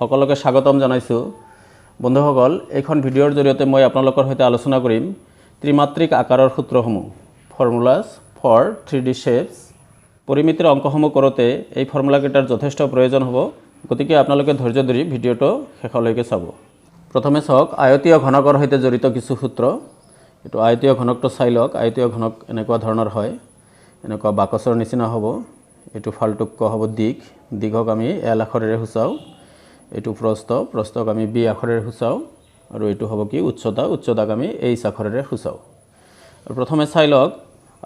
সকলোকে স্বাগতম জনাইছো বন্ধুসকল এইখন ভিডিঅ'ৰ জৰিয়তে মই আপোনালোকৰ সৈতে আলোচনা কৰিম ত্ৰিমাত্ৰিক আকাৰৰ সূত্ৰসমূহ ফৰ্মুলাস ফৰ 3D শেপস পৰিমিতিৰ অংকসমূহ কৰোতে এই ফৰ্মুলা কেইটাৰ যথেষ্ট প্ৰয়োজন হ'ব গতিকে আপোনালোকে ধৈৰ্য ধৰি ভিডিঅ'টো শেষলৈকে চাব প্ৰথমে চাওক আয়তীয় ঘনকৰ সৈতে জড়িত কিছু সূত্ৰ এটো আয়তীয় ঘনকটো চাই লওক আয়তীয় ঘনক এনেকুৱা ধৰণৰ হয় এনেকুৱা বাকচৰ নিচিনা হ'ব এটো ফালটুক ক হ'ব দিগক আমি এল আখৰেৰে সূচাও এটো প্ৰস্থক আমি বি আখৰেৰে সূচাও আৰু এটো হ'ব কি উচ্চতাক আমি এইচ আখৰেৰে সূচাও প্ৰথমে চাই লওক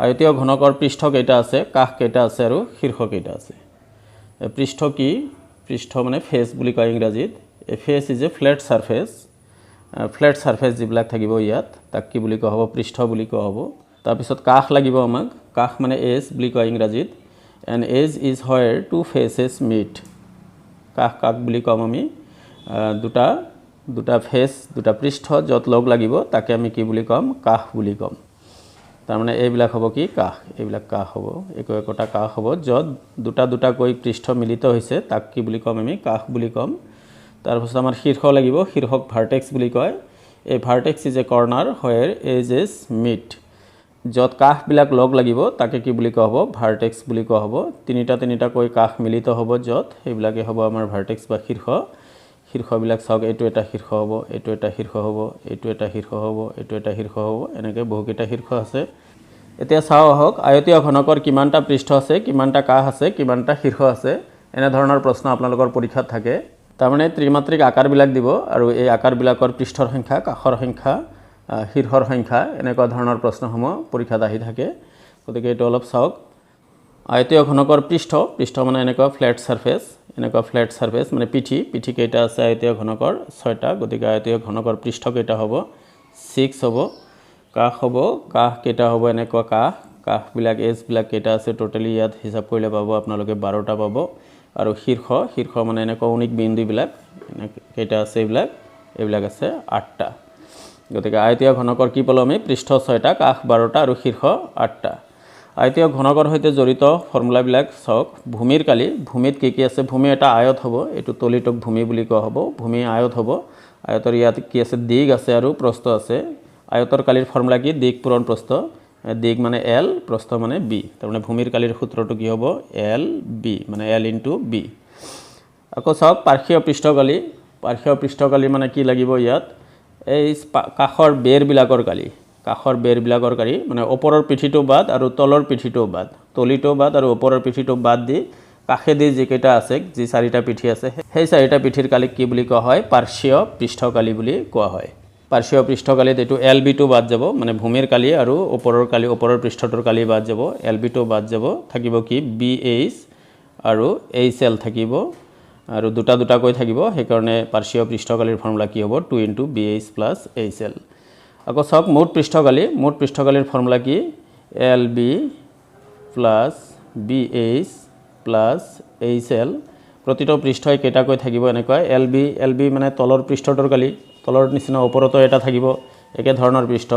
আয়তীয় ঘনকৰ পৃষ্ঠ কেইটা আছে কাষ কেইটা আছে আৰু শীৰ্ষ কেইটা আছে পৃষ্ঠ কি পৃষ্ঠ মানে ফেস বুলি কয় ইংৰাজীত a face is a flat surface যিবিলাক থাকিব ইয়াত তাক কি বুলি কোৱা হ'ব পৃষ্ঠ বুলি কোৱা হ'ব তাৰ পিছত কাষ লাগিব আমাক কাষ মানে এজ বুলি কয় ইংৰাজীত an edge is where two faces meet কাষ বুলি কম আমি দুটা ফেস দুটা পৃষ্ঠ যত লগ লাগিব তাকে আমি কি বুলি কম কাষ বুলি কম তাৰ মানে এইবিলাক হ'ব কি কাষ এইবিলাক কাষ হ'ব একোটা কাষ হ'ব যত দুটা কৈ পৃষ্ঠ মিলিত হৈছে তাক কি বুলি কম আমি কাষ বুলি কম তাৰ পিছত আমাৰ শীৰ্ষ লাগিব শীৰ্ষক ভাৰ্টেক্স বুলি কয় এই vertex is a corner where edges meet যত কাষ বিলাক লগ লাগিব তাকে কি বুলি কোৱা হ'ব ভাৰ্টেক্স বুলি কোৱা হ'ব তিনিটা কৈ কাষ মিলিত হ'ব যত এইবিলাকে হ'ব আমাৰ ভাৰ্টেক্স বা শীৰ্ষ বিলাক চাওক এটো এটা শীৰ্ষ হ'ব এটো এটা শীৰ্ষ হ'ব এটো এটা শীৰ্ষ হ'ব এটো এটা শীৰ্ষ হ'ব এনেকৈ বহুকেইটা শীৰ্ষ আছে এতিয়া চাও আহক আয়তীয় ঘনকৰ কিমানটা পৃষ্ঠ আছে কিমানটা কাষ আছে কিমানটা শীৰ্ষ আছে এনে ধৰণৰ প্ৰশ্ন আপোনালোকৰ পৰীক্ষাত থাকে তাৰমানে ত্ৰিমাত্ৰিক আকাৰ বিলাক দিব আৰু এই আকাৰ বিলাকৰ পৃষ্ঠৰ সংখ্যা কাষৰ সংখ্যা শীৰ্ষৰ সংখ্যা এনেকুৱা ধৰণৰ প্ৰশ্নসমূহ পৰীক্ষাত আহি থাকে গতিকে এটো অলপ চাওক আয়তীয় ঘনকৰ পৃষ্ঠ মানে এনেকুৱা ফ্ল্যাট সাৰফেস মানে পিঠি কেইটা আছে আয়তীয় ঘনকৰ 6টা গতিকে আয়তীয় ঘনকৰ পৃষ্ঠ কেইটা হ'ব 6 হ'ব কাষ কেইটা হ'ব এনেকুৱা কাষ বিলাক এজ বিলাক কেইটা আছে টোটালি ইয়াত হিসাব কৰিলে পাব আপোনালোকে 12টা পাব আৰু শীৰ্ষ মানে এনেকুৱা উনিক বিন্দু বিলাক কেইটা আছে এইবিলাক আছে 8টা গতিকে আয়তীয় ঘনকৰ কি পালো আমি পৃষ্ঠ 6টা কাষ 12টা আৰু শীৰ্ষ 8টা আয়তীয় ঘনকৰ সৈতে জড়িত ফৰ্মুলা বিলাক চাওক ভূমিত কি আছে ভূমি এটা আয়ত হ'ব এটো তলিটোক ভূমি বুলি কোৱা হ'ব ভূমি আয়ত হ'ব আয়তৰ ইয়াত কি আছে দিগ আছে আৰু প্ৰস্থ আছে আয়তৰ কালিৰ ফৰ্মুলা কি দিগ পূৰণ প্ৰস্থ দিগ মানে l প্ৰস্থ মানে b তাৰ মানে ভূমিৰ কালিৰ সূত্ৰটো কি হ'ব l b মানে l * b আকৌ চাওক পাৰ্শ্বীয় পৃষ্ঠকালি মানে কি লাগিব ইয়াত এই কাষৰ বেৰবিলাকৰ কালি মানে ওপৰৰ পিঠিটো বাদ আৰু তলৰ পিঠিটো বাদ তলিটো বাদ আৰু ওপৰৰ পিঠিটো বাদ দি কাখেদি যেকেইটা আছে যি চাৰিটা পিঠি আছে সেই চাৰিটা পিঠিৰ কালিক কি বুলি কোৱা হয় পাৰ্শ্বীয় পৃষ্ঠকালি বুলি কোৱা হয় পাৰ্শ্বীয় পৃষ্ঠকালিত এটো LB টো বাদ যাব মানে ভূমিৰ কালি আৰু ওপৰৰ পৃষ্ঠটোৰ কালি বাদ যাব LB টো বাদ যাব থাকিব কি BH আৰু HL থাকিব আৰু দুটা কৈ থাকিব সেই কাৰণে পাৰ্শ্বীয় পৃষ্ঠকালিৰ ফৰ্মুলা কি হ'ব 2 * BH + HL আকৌ চাওক মুঠ পৃষ্ঠকালিৰ ফৰ্মুলা কি LB + BH + HL প্ৰতিটো পৃষ্ঠই কেইটা কৈ থাকিব এনেকৈ LB মানে তলৰ পৃষ্ঠটোৰ কালি তলৰ নিচিনা ওপৰতো এটা থাকিব একে ধৰণৰ পৃষ্ঠ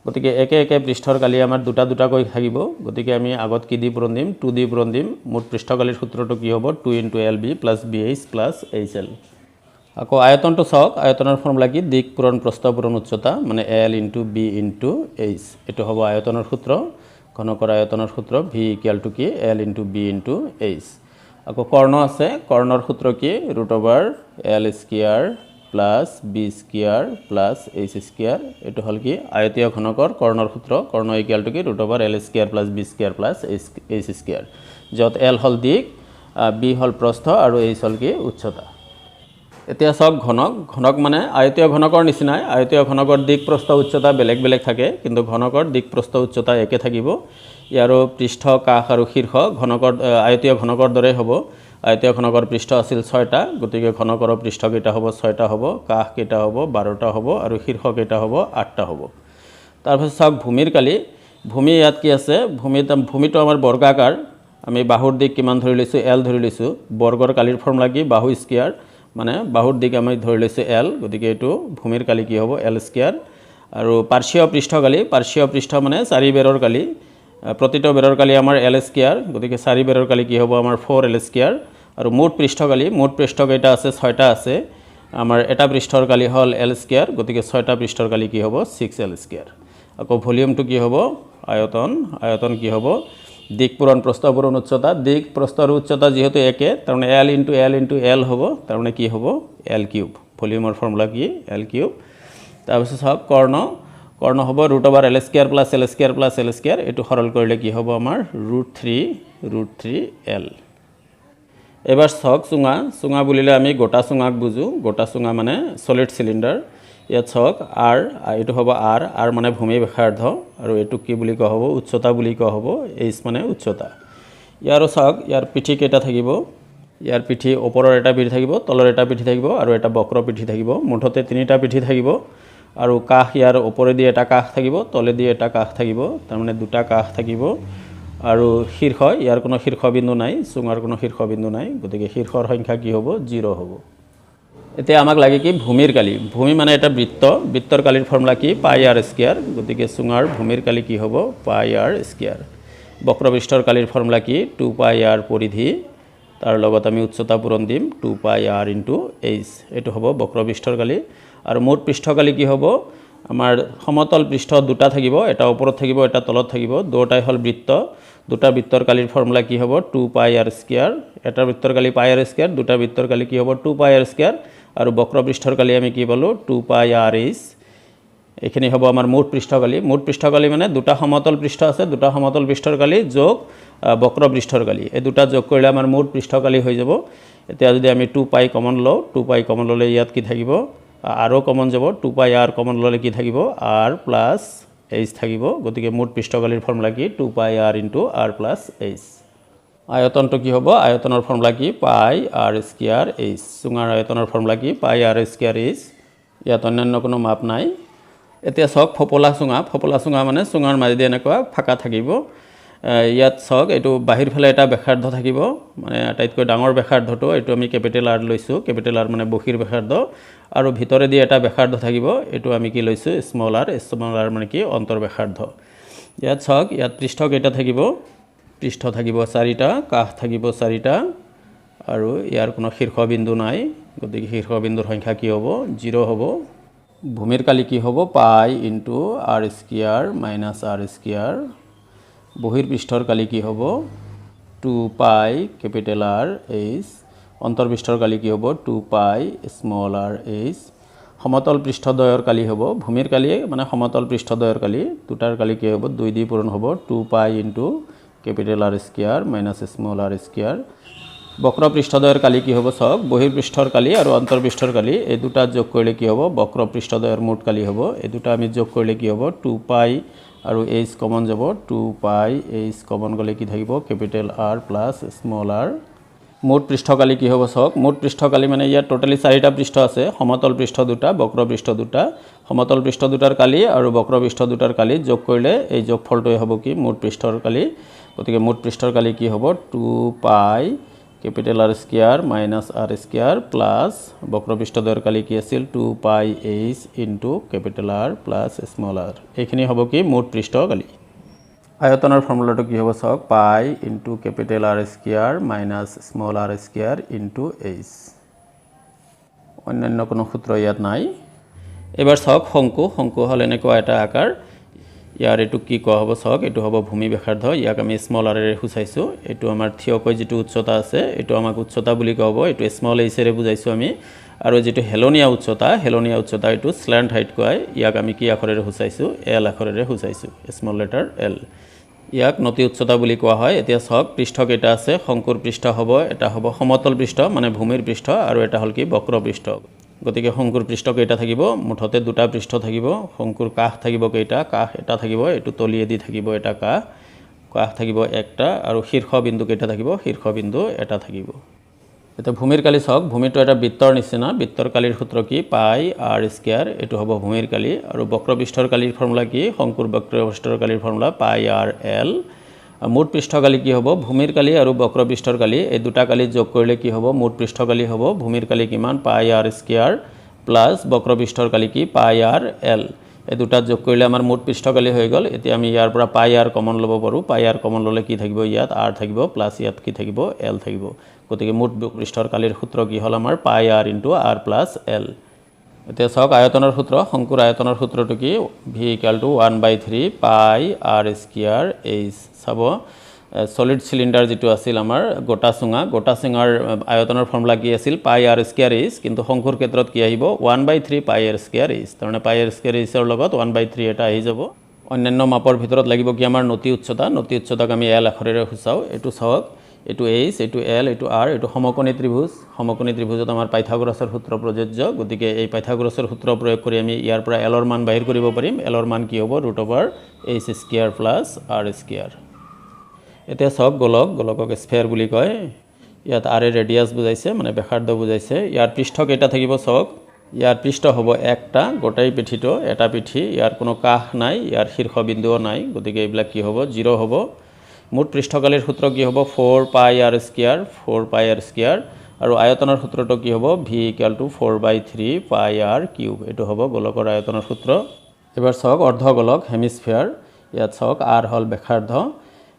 গতিকে একে পৃষ্ঠৰ কালি আমাৰ দুটা কৈ থাকিব গতিকে আমি আগত কি দি পূৰণ দিম 2 দি পূৰণ দিম মুঠ পৃষ্ঠকালিৰ সূত্ৰটো কি হ'ব 2 * LB + BH + HL আকৌ আয়তনটো চাওক আয়তনৰ ফৰ্মুলা কি দিক পূৰণ প্ৰস্থ পূৰণ উচ্চতা মানে l * b * h এটো হ'ব আয়তনৰ সূত্ৰ ঘনকৰ আয়তনৰ সূত্ৰ v = কি l * b * h আকৌ কৰ্ণ আছে কৰ্ণৰ সূত্ৰ কি √l² + b² + h² এটো হল কি আয়তীয় ঘনকৰ কৰ্ণৰ সূত্ৰ কৰ্ণ = কি √l² + b² + h² যত l হল দিক b হল প্ৰস্থ আৰু h হল কি উচ্চতা এতিয়া সব ঘনক মানে আয়তীয় ঘনকৰ নিচিনাই আয়তীয় ঘনকৰ দিক প্ৰস্থ উচ্চতা বেলেগ থাকে কিন্তু ঘনকৰ দিক প্ৰস্থ উচ্চতা একে থাকিব ইয়াৰো পৃষ্ঠ কাষ আৰু শীৰ্ষ ঘনকৰ আয়তীয় ঘনকৰ দৰে হ'ব আয়তীয় ঘনকৰ পৃষ্ঠ আছিল 6টা গতিকে ঘনকৰ পৃষ্ঠ কেইটা হ'ব 6টা হ'ব কাষ কেইটা হ'ব 12টা হ'ব আৰু শীৰ্ষ কেইটা হ'ব 8টা হ'ব তাৰপিছত চাওক ভূমি ইয়াত কি আছে ভূমিটো আমাৰ বৰ্গাকাৰ আমি বাহুৰ দিক কিমান ধৰি লৈছো l ধৰি লৈছো বৰ্গৰ কালিৰ ফৰ্মুলা কি বাহু স্কয়াৰ মানে বাহুৰ দিক আমি ধৰি লৈছো l গতিকে এটো ভূমিৰ কালি কি হ'ব l² আৰু পাৰ্শ্বীয় পৃষ্ঠ মানে চাৰি বেৰৰ কালি প্ৰতিটো বেৰৰ কালি আমাৰ l² গতিকে চাৰি বেৰৰ কালি কি হ'ব আমাৰ 4l² আৰু মুঠ পৃষ্ঠ কেইটা আছে 6টা আছে আমাৰ এটা পৃষ্ঠৰ কালি হল l স্কয়াৰ গতিকে 6টা পৃষ্ঠৰ কালি কি হ'ব 6l স্কয়াৰ আকৌ ভলিউমটো কি হ'ব আয়তন কি হ'ব দিক পূৰণ প্ৰস্থ পূৰণ উচ্চতা দিক প্ৰস্থ আৰু উচ্চতা যেহেতু একে তাৰ মানে l * l হ'ব তাৰ মানে কি হ'ব l কিউব ভলিউমৰ ফৰ্মুলা কি l কিউব তাৰপিছত সব কৰ্ণ হ'ব √l² + l² এটো সৰল কৰিলে কি হ'ব আমাৰ √3l এবাৰ সক চুঙা বুলিলে আমি গোটা চুঙাক বুজো গোটা চুঙা মানে সলিড সিলিন্ডাৰ ইয়াত সক r এটো হ'ব r মানে ভূমি ব্যাসাৰ্ধ আৰু এটো কি বুলি কোৱা হ'ব উচ্চতা বুলি কোৱা হ'ব h মানে উচ্চতা ইয়াৰ সক ইয়াৰ পিঠি কেটা থাকিব ইয়াৰ পিঠি ওপৰৰ এটা পিঠি থাকিব তলৰ এটা পিঠি থাকিব আৰু এটা বক্ৰ পিঠি থাকিব মুঠতে তিনিটা পিঠি থাকিব আৰু কাহ ইয়াৰ ওপৰেদি এটা কাহ থাকিব তলেদি এটা কাহ থাকিব তাৰ মানে দুটা কাহ থাকিব আৰু শীৰ্ষ ইয়াৰ কোনো শীৰ্ষবিন্দু নাই চুঙাৰ কোনো শীৰ্ষবিন্দু নাই গতিকে শীৰ্ষৰ সংখ্যা কি হ'ব 0 হ'ব এতিয়া আমাক লাগে কি ভূমিৰ কালি ভূমি মানে এটা বৃত্তৰ কালিৰ ফৰ্মুলা কি পাই r স্কয়াৰ গতিকে চুঙাৰ ভূমিৰ কালি কি হ'ব পাই r স্কয়াৰ বক্ৰপৃষ্ঠৰ কালিৰ ফৰ্মুলা কি 2 পাই r পৰিধি তাৰ লগত আমি উচ্চতা পূৰণ দিম 2 পাই r * h এটো হ'ব বক্ৰপৃষ্ঠৰ কালি আৰু মুঠ পৃষ্ঠ কালি কি হ'ব আমাৰ সমতল পৃষ্ঠ দুটা থাকিব এটা ওপৰত থাকিব এটা তলত থাকিব দুটাই হল বৃত্ত দুটা বৃত্তৰ কালিৰ ফৰ্মুলা কি হ'ব 2 পাই r স্কয়াৰ এটা বৃত্তৰ কালি পাই r স্কয়াৰ দুটা বৃত্তৰ কালি কি হ'ব 2 পাই r স্কয়াৰ আৰু বক্ৰপৃষ্ঠৰ কালি আমি কি পালো 2 পাই r h এখিনি হ'ব আমাৰ মুঠ পৃষ্ঠ কালি মানে দুটা সমতল পৃষ্ঠ আছে দুটা সমতল পৃষ্ঠৰ কালি যোগ বক্ৰপৃষ্ঠৰ কালি এই দুটা যোগ কৰিলে আমাৰ মুঠ পৃষ্ঠ কালি হৈ যাব এতিয়া যদি আমি 2 পাই কমন লও 2 পাই কমন ললে ইয়াত কি থাকিব আৰু কমন যাব 2 পাই r কমন ললে কি থাকিব r + h থাকিব গতিকে মুঠ পৃষ্ঠ কালিৰ ফৰ্মুলা কি 2 পাই r * r + h আয়তনটো কি হ'ব আয়তনৰ ফৰ্মুলা কি পাই r স্কয়াৰ h চুঙাৰ আয়তনৰ ফৰ্মুলা কি পাই r স্কয়াৰ h ইয়াত অন্যান্য কোনো মাপ নাই এতিয়া সক ফপলা চুঙা মানে চুঙাৰ মাজেদি এনেকুৱা ফাকা থাকিব ইয়াত সক এটো বাহিৰ ফালে এটা ব্যাসাৰ্ধ থাকিব মানে আটাইতকৈ ডাঙৰ ব্যাসাৰ্ধটো এটো আমি ক্যাপিটেল R লৈছো ক্যাপিটেল R মানে বহিৰ ব্যাসাৰ্ধ আৰু ভিতৰেদি এটা ব্যাসাৰ্ধ থাকিব এটো আমি কি লৈছো স্মল r মানে কি অন্তৰ ব্যাসাৰ্ধ ইয়াত সক ইয়াত পৃষ্ঠ কেইটা থাকিব পৃষ্ঠ থাকিব 4টা কাহ থাকিব 4টা আৰু ইয়াৰ কোনো শীৰ্ষবিন্দু নাই গতিকে শীৰ্ষবিন্দুৰ সংখ্যা কি হ'ব 0 হ'ব ভূমিৰ কালি কি হ'ব পাই * r স্কয়াৰ - r স্কয়াৰ বহিৰ পৃষ্ঠৰ কালি কি হ'ব 2 পাই ক্যাপিটেল R h অন্তৰ্পৃষ্ঠৰ কালি কি হ'ব 2 পাই স্মল r h সমতল পৃষ্ঠদ্বয়ৰ কালি হ'ব ভূমিৰ কালি মানে সমতল পৃষ্ঠদ্বয়ৰ কালি দুটাৰ কালি কি হ'ব 2 দি পূৰণ হ'ব 2 pi capital R square - small r square বক্ৰ পৃষ্ঠদ্বয়ৰ কালি কি হ'ব সক বহিৰ পৃষ্ঠৰ কালি আৰু অন্তৰ্পৃষ্ঠৰ কালি এই দুটা যোগ কৰিলে কি হ'ব বক্ৰ পৃষ্ঠদ্বয়ৰ মুঠ কালি হ'ব এই দুটা আমি যোগ কৰিলে কি হ'ব 2 পাই আৰু h কমন যাব 2 পাই h কমন গলে কি থাকিব ক্যাপিটেল R + স্মল r মুঠ পৃষ্ঠ কালি কি হ'ব সক মুঠ পৃষ্ঠ কালি মানে ইয়াত টোটালি 4টা পৃষ্ঠ আছে সমতল পৃষ্ঠ দুটা বক্ৰ পৃষ্ঠ দুটা সমতল পৃষ্ঠ দুটাৰ কালি আৰু বক্ৰ পৃষ্ঠ দুটাৰ কালি যোগ কৰিলে এই যোগফলটোই হ'ব কি মুঠ পৃষ্ঠৰ কালি গতিকে মুঠ পৃষ্ঠৰ কালি কি হ'ব 2 pi capital R square - r square plus বক্ৰপৃষ্ঠদ্বয়ৰ কালি কি আছিল 2 pi h * capital R + small r এইখিনি হ'ব কি মুঠ পৃষ্ঠ কালি আয়তনৰ ফৰ্মুলাটো কি হ'ব সক পাই * capital R square - small r square * h অন্যান্য কোনো সূত্ৰ ইয়াত নাই এবাৰ সক শঙ্কু হল এনেকুৱা এটা আকাৰ ইয়াৰ এটো কি কোৱা হ'ব সক এটো হ'ব ভূমি ব্যাসাৰ্ধ ইয়াক আমি স্মল r এৰে বুজাইছো এটো আমাৰ থিয়কৈ যেটো উচ্চতা আছে এটো আমাক উচ্চতা বুলি কোৱা হ'ব এটো স্মল h এৰে বুজাইছো আমি আৰু যেটো হেলনিয়া উচ্চতা এটো স্ল্যান্ট হাইট কয় ইয়াক আমি কি আখৰেৰে বুজাইছো l আখৰেৰে বুজাইছো স্মল লেটাৰ l ইয়াক নতি উচ্চতা বুলি কোৱা হয় এতিয়া সক পৃষ্ঠ কেইটা আছে শঙ্কুৰ পৃষ্ঠ হ'ব এটা হ'ব সমতল পৃষ্ঠ মানে ভূমিৰ পৃষ্ঠ আৰু এটা হল কি বক্ৰ পৃষ্ঠ গতিকে শঙ্কুৰ পৃষ্ঠ কেইটা থাকিব মুঠতে দুটা পৃষ্ঠ থাকিব শঙ্কুৰ কাহ থাকিব কেইটা কাহ এটা থাকিব এটো তলিয়েদি থাকিব এটা কাহ থাকিব একটা আৰু শীৰ্ষ বিন্দু কেইটা থাকিব শীৰ্ষ বিন্দু এটা থাকিব এটা ভূমিৰ কালি সক ভূমিটো এটা বৃত্তৰ নিচিনা বৃত্তৰ কালিৰ সূত্ৰ কি পাই r স্কয়াৰ এটো হ'ব ভূমিৰ কালি আৰু বক্ৰপৃষ্ঠৰ কালিৰ ফৰ্মুলা কি শঙ্কুৰ বক্ৰপৃষ্ঠৰ কালিৰ ফৰ্মুলা পাই r l মুঠ পৃষ্ঠ কালি কি হ'ব ভূমিৰ কালি আৰু বক্ৰপৃষ্ঠৰ কালি এই দুটা কালি যোগ কৰিলে কি হ'ব মুঠ পৃষ্ঠ কালি হ'ব ভূমিৰ কালি কিমান পাই r স্কয়াৰ প্লাস বক্ৰপৃষ্ঠৰ কালি কি পাই r l এই দুটা যোগ কৰিলে আমাৰ মুঠ পৃষ্ঠকালি হৈ গ'ল। এতিয়া আমি ইয়াৰ পৰা পাই আৰ কমন ল'ব পাৰোঁ। পাই আৰ কমন ল'লে কি থাকিব, ইয়াত আৰ থাকিব প্লাছ ইয়াত কি থাকিব, এল থাকিব। গতিকে মুঠ পৃষ্ঠৰ কালিৰ সূত্ৰ কি হ'ল আমাৰ, পাই R into R plus L. এতিয়া চাওক আয়তনৰ সূত্ৰ, শংকুৰ আয়তনৰ সূত্ৰটো কি, ভি ইকুৱেল টু 1/3 পাই আৰ স্কুৱাৰ এইচ। চাব সলিড সিলিন্ডাৰ যেটো আছিল আমাৰ গোটা চুঙাৰ আয়তনৰ ফৰ্মুলা কি আছিল, পাই আৰ স্কুৱাৰ এইচ, কিন্তু শংকুৰ ক্ষেত্ৰত কি আহিব 1/3 পাই আৰ স্কুৱাৰ এইচ। তাৰমানে পাই আৰ স্কুৱাৰ এইচৰ লগত 1/3 এটা আহি যাব। অন্যান্য মাপৰ ভিতৰত লাগিব কি আমাৰ নতি উচ্চতাক আমি এল আখৰেৰে সূচাওঁ। এইটো চাওক, এইটো এইচ, এইটো এল, এইটো আৰ, এইটো সমকোণী ত্ৰিভুজত আমাৰ পাইথাগোৰাছৰ সূত্ৰ প্ৰযোজ্য। গতিকে এই পাইথাগোৰাছৰ সূত্ৰ প্ৰয়োগ কৰি আমি ইয়াৰ পৰা এলৰ মান বাহিৰ কৰিব পাৰিম। এলৰ মান কি হ'ব, √h square plus R square. এতিয়া চাওক গোলকক স্ফেয়াৰ বুলি কয়। ইয়াত আৰে ৰেডিয়াছ বুজাইছে, মানে ব্যাসাৰ্ধ বুজাইছে। ইয়াৰ পৃষ্ঠ কেইটা থাকিব চাওক, ইয়াৰ পৃষ্ঠ হ'ব একটা, গোটেই পিঠিটো এটা পিঠি, ইয়াৰ কোনো কাষ নাই, ইয়াৰ শীৰ্ষবিন্দুও নাই। গতিকে এইবিলাক কি হ'ব, 0 হ'ব। মুঠ পৃষ্ঠকালিৰ সূত্ৰ কি হ'ব, 4 পাই আৰ স্কুৱাৰ। আৰু আয়তনৰ সূত্ৰটো কি হ'ব, ভি ইকুৱেল টু 4/3 পাই আৰ কিউব। এইটো হ'ব গোলকৰ আয়তনৰ সূত্ৰ। এবাৰ চাওক অৰ্ধগোলক হেমিস্ফিয়াৰ। ইয়াত চাওক আৰ হ'ল ব্যাসাৰ্ধ।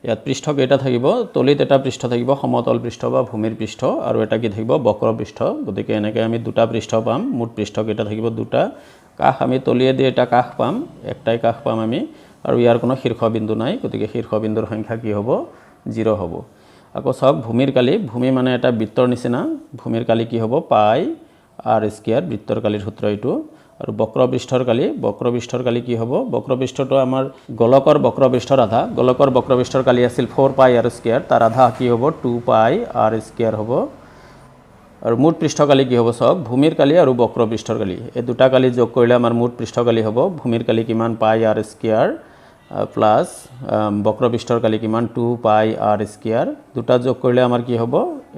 ইয়াত পৃষ্ঠ কেইটা থাকিব, তলিত এটা পৃষ্ঠ থাকিব সমতল পৃষ্ঠ বা ভূমিৰ পৃষ্ঠ, আৰু এটা কি থাকিব বক্ৰ পৃষ্ঠ। গতিকে এনেকৈ আমি দুটা পৃষ্ঠ পাম। মুঠ পৃষ্ঠ কেইটা থাকিব দুটা। কাষ আমি তলিয়েদি এটা কাষ পাম, একটাই কাষ পাম আমি, আৰু ইয়াৰ কোনো শীৰ্ষবিন্দু নাই। গতিকে শীৰ্ষবিন্দুৰ সংখ্যা কি হ'ব, 0 হ'ব। আকৌ চাওক ভূমিৰ কালি, ভূমি মানে এটা বৃত্তৰ নিচিনা। ভূমিৰ কালি কি হ'ব, পাই আৰ স্কুৱাৰ, বৃত্তৰ কালিৰ সূত্ৰ এইটো। আৰু বক্ৰপৃষ্ঠৰ কালি কি হ'ব, বক্ৰপৃষ্ঠটো আমাৰ গোলকৰ বক্ৰপৃষ্ঠৰ আধা। গোলকৰ বক্ৰপৃষ্ঠৰ কালি আছিল 4 পাই আৰ স্কুৱাৰ, তাৰ আধা কি হ'ব 2 পাই আৰ স্কুৱাৰ হ'ব। আৰু মুঠ পৃষ্ঠকালি কি হ'ব চাওক, ভূমিৰ কালি আৰু বক্ৰপৃষ্ঠৰ কালি, এই দুটা কালি যোগ কৰিলে আমাৰ মুঠ পৃষ্ঠকালি হ'ব। ভূমিৰ কালি কিমান, পাই আৰ স্কুৱাৰ প্লাছ বক্ৰপৃষ্ঠৰ কালি কিমান, 2 পাই আৰ স্কুৱাৰ। দুটা যোগ কৰিলে আমাৰ কি হ'ব,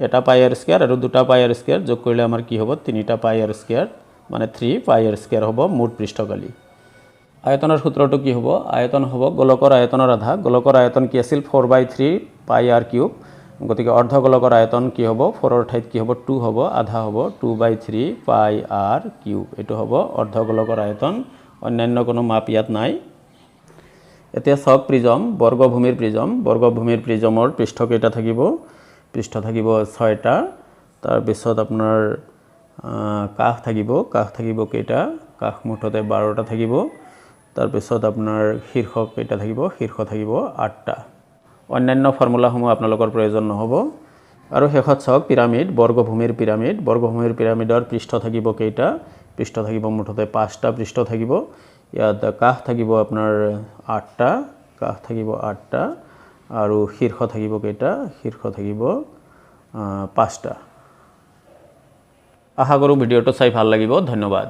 এটা পাই আৰ স্কুৱাৰ আৰু দুটা পাই আৰ স্কুৱাৰ যোগ কৰিলে আমাৰ কি হ'ব, 3টা পাই আৰ স্কুৱাৰ, মানে 3 পাই আৰ স্কুৱাৰ হ'ব মুঠ পৃষ্ঠকালি। আয়তনৰ সূত্ৰটো কি হ'ব, আয়তন হ'ব গোলকৰ আয়তনৰ আধা। গোলকৰ আয়তন কি আছিল, 4/3 পাই আৰ কিউব। গতিকে অৰ্ধগোলকৰ আয়তন কি হ'ব, 4ৰ ঠাইত কি হ'ব, 2 হ'ব, আধা হ'ব 2/3 পাই আৰ কিউব। এইটো হ'ব অৰ্ধগোলকৰ আয়তন। অন্যান্য কোনো মাপ ইয়াত নাই। এতিয়া চাওক প্ৰিজম, বৰ্গভূমিৰ প্ৰিজমৰ পৃষ্ঠ কেইটা থাকিব, পৃষ্ঠ থাকিব 6টা। তাৰপিছত আপোনাৰ কাষ থাকিব কেইটা, কাষ মুঠতে 12টা থাকিব। তাৰপিছত আপোনাৰ শীৰ্ষ কেইটা থাকিব, শীৰ্ষ থাকিব 8টা। অন্যান্য ফৰ্মুলাসমূহ আপোনালোকৰ প্ৰয়োজন নহ'ব। আৰু শেষত চাওক পিৰামিড, বৰ্গভূমিৰ পিৰামিডৰ পৃষ্ঠ থাকিব কেইটা, পৃষ্ঠ থাকিব মুঠতে 5টা পৃষ্ঠ থাকিব। ইয়াত কাষ থাকিব আপোনাৰ 8টা, আৰু শীৰ্ষ থাকিব কেইটা, শীৰ্ষ থাকিব 5টা। আশা কৰোঁ ভিডিঅ'টো চাই ভাল লাগিব। ধন্যবাদ।